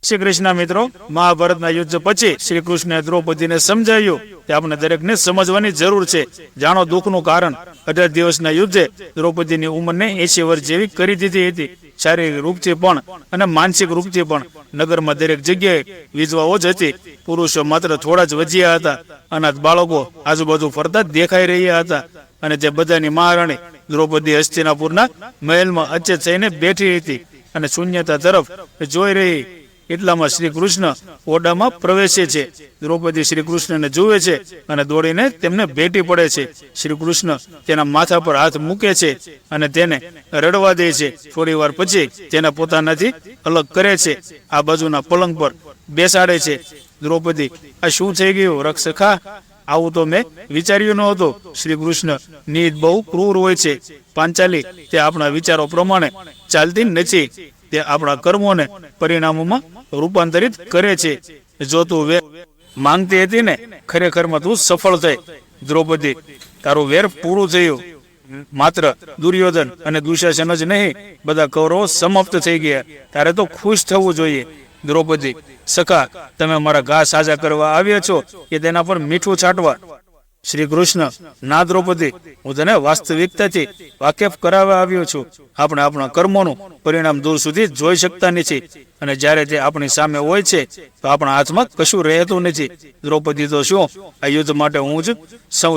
શ્રી કૃષ્ણ મિત્રો, મહાભારતના યુદ્ધ પછી શ્રી કૃષ્ણે દ્રૌપદીને સમજાવ્યું કે આપણે દરેકને સમજવાની જરૂર છે. જાણો દુઃખનું કારણ. 18 દિવસના યુદ્ધે દ્રૌપદીની ઉંમરને 80 વર્ષ જેવી કરી દીધી હતી. શારીરિક રૂપથી પણ અને માનસિક રૂપથી પણ. નગરમાં દરેક જગ્યાએ વિધવાઓ જ હતી. પુરુષો માત્ર થોડા જ વજ્યા હતા. અનાથ બાળકો આજુબાજુ ફરતા દેખાઈ રહ્યા હતા. અને તે બધાની મહારાણી દ્રૌપદી હસ્તિનાપુરના મહેલમાં અચેત થઈને બેઠી હતી અને શૂન્યતા તરફ જોઈ રહી. એટલામાં શ્રી કૃષ્ણ ઓરડામાં પ્રવેશે છે. દ્રૌપદી શ્રી કૃષ્ણને જુએ છે અને દોડીને તેમને ભેટી પડે છે. શ્રી કૃષ્ણ તેના માથા પર હાથ મૂકે છે અને તેને રડવા દે છે. થોડી વાર પછી તેને પોતાનાથી અલગ કરે છે. આ બાજુના પલંગ પર બેસાડે છે. દ્રૌપદી, આ શું થઈ ગયું રક્ષખા? આવું તો મેં વિચાર્યું નહોતું. શ્રી કૃષ્ણ નીત બહુ ક્રૂર હોય છે. પાંચાલી, તે આપણા વિચારો પ્રમાણે ચાલતી નથી. તે આપણા કર્મોને પરિણામોમાં રૂપાંતરિત કરે છે. જો તું વેર માંગતી હતી ને, ખરેખરમાં તું સફળ થઈ. દ્રૌપદી, તારું વેર પૂરું થયું. માત્ર દુર્યોધન અને દુશાસન જ નહીં, બધા કૌરવો સમાપ્ત થઈ ગયા. તારે તો ખુશ થવું જોઈએ. દ્રૌપદી, સખા, તમે મારા ઘા સાજા કરવા આવ્યા છો કે તેના પર મીઠું છાંટવા? શ્રી કૃષ્ણ, ના દ્રૌપદી, હું તને વાસ્તવિકતાથી વાકેફ કરાવવા આવ્યો છું. આપણે આપણા કર્મોનું પરિણામ દૂર સુધી જોઈ શકતા નથી, અને જ્યારે તે આપણી સામે હોય છે તો આપણા હાથમાં કશું રહેતું નથી. દ્રૌપદી, તો શું આ યુદ્ધ માટે હું જ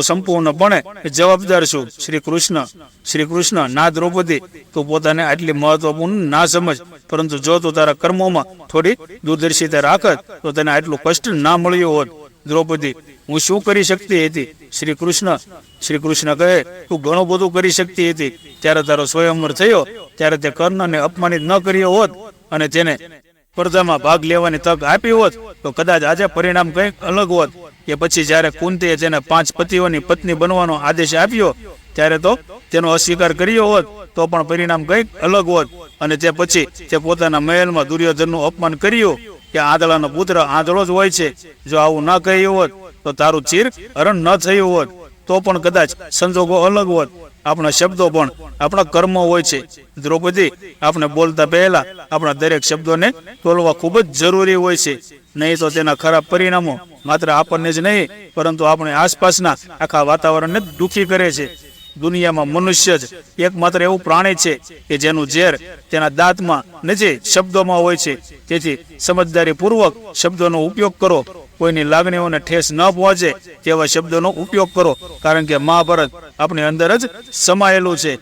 સંપૂર્ણપણે જવાબદાર છું? શ્રી કૃષ્ણ, ના દ્રૌપદી, તું પોતાને આટલી મહત્વપૂર્ણ ના સમજ. પરંતુ જો તું તારા કર્મોમાં થોડી દૂરદર્શિતા રાખત તો તને આટલું કષ્ટ ના મળ્યું હોત. દ્રૌપદી, હું શું કરી શકતી હતી? શ્રી કૃષ્ણ કહે, તું ઘણું બધું કરી શકતી હતી. ત્યારે તારો સ્વયંવર થયો ત્યારે તે કર્ણને અપમાનિત ન કર્યો હોત અને તેને સ્પર્ધામાં ભાગ લેવાની તક આપી હોત તો કદાચ આજે પરિણામ કંઈક અલગ હોત. કે પછી જ્યારે કુંતીએ તેને 5 પતિઓની પત્ની બનવાનો આદેશ આપ્યો ત્યારે તો તેનો અસ્વીકાર કર્યો હોત તો પણ પરિણામ કંઈક અલગ હોત. અને તે પછી તે પોતાના મહેલમાં દુર્યોધનનું અપમાન કર્યું કે આંધળાનો પુત્ર આંધળો જ હોય છે. જો આવું ન કહ્યું હોત તો તારું ચીર હરણ ન થયું હોત તો પણ કદાચ સંજોગો અલગ હોત. આપણા શબ્દો પણ આપણા કર્મો હોય છે. દ્રૌપદી, આપણે બોલતા પહેલા આપણા દરેક શબ્દોને તોલવા ખૂબ જ જરૂરી હોય છે. નહીં તો તેના ખરાબ પરિણામો માત્ર આપણને જ નહીં પરંતુ આપણે આસપાસના આખા વાતાવરણને દુઃખી કરે છે. દુનિયામાં મનુષ્ય જ એકમાત્ર એવું પ્રાણી છે કે જેનું ઝેર તેના દાંતમાં નથી, શબ્દોમાં હોય છે. તેથી સમજદારીપૂર્વક શબ્દોનો ઉપયોગ કરો. કોઈની લાગણીઓને ઠેસ ન પહોંચે તેવા શબ્દોનો ઉપયોગ કરો, કારણ કે મહાભારત આપણી અંદર જ સમાયેલું છે.